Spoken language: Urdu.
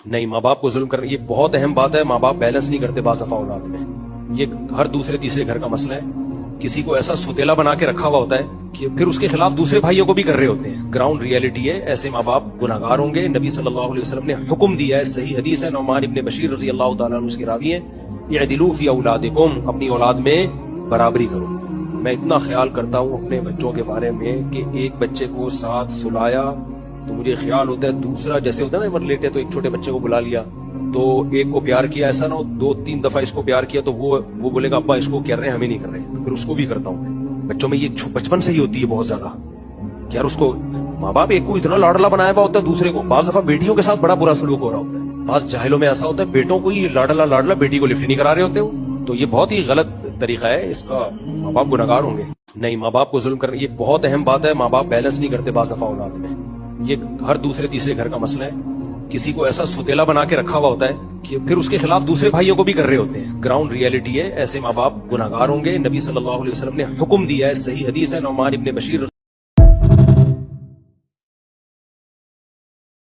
نہیں، ماں باپ کو ظلم کرنا یہ بہت اہم بات ہے. ماں باپ بیلنس نہیں کرتے بعض دفعہ اولاد میں. یہ ہر دوسرے تیسرے گھر کا مسئلہ ہے. کسی کو ایسا ستیلا بنا کے رکھا ہوا ہوتا ہے کہ پھر اس کے خلاف دوسرے بھائیوں کو بھی کر رہے ہوتے ہیں. گراؤنڈ ریئلٹی ہے. ایسے ماں باپ گناہگار ہوں گے. نبی صلی اللہ علیہ وسلم نے حکم دیا ہے، صحیح حدیث ہے، نعمان ابن بشیر رضی اللہ تعالیٰ عنہ اس کے راوی ہیں، اعدلوا فی اولادکم، اپنی اولاد میں برابری کرو. میں اتنا خیال کرتا ہوں اپنے بچوں کے بارے میں کہ ایک بچے کو ساتھ سلایا تو مجھے خیال ہوتا ہے دوسرا جیسے ہوتا ہے نا لیٹے تو ایک چھوٹے بچے کو بلا لیا تو ایک کو پیار کیا، ایسا نہ ہو 2-3 دفعہ اس کو پیار کیا تو وہ بولے گا ابا اس کو کر رہے ہیں ہمیں نہیں کر رہے، تو پھر اس کو بھی کرتا ہوں میں. بچوں میں یہ بچپن سے ہی ہوتی ہے بہت زیادہ کہ یار اس کو ماں باپ ایک کو اتنا لاڈلا بنایا ہوا ہوتا ہے دوسرے کو. بعض دفعہ بیٹیوں کے ساتھ بڑا برا سلوک ہو رہا ہوتا ہے. بعض جاہلوں میں ایسا ہوتا ہے بیٹوں کو ہی لاڈلا بیٹی کو لفٹ نہیں کرا رہے ہوتے ہو. تو یہ بہت ہی غلط طریقہ ہے. اس کا ماں باپ گناہگار ہوں گے. نہیں، ماں باپ کو ظلم کرنا یہ بہت اہم بات ہے. ماں باپ بیلنس نہیں کرتے بعض دفعہ اولاد میں. یہ ہر دوسرے تیسرے گھر کا مسئلہ ہے. کسی کو ایسا ستیلا بنا کے رکھا ہوا ہوتا ہے کہ پھر اس کے خلاف دوسرے بھائیوں کو بھی کر رہے ہوتے ہیں. گراؤنڈ ریئلٹی ہے. ایسے ماں باپ گناہگار ہوں گے. نبی صلی اللہ علیہ وسلم نے حکم دیا ہے، صحیح حدیث ہے، نعمان ابن بشیر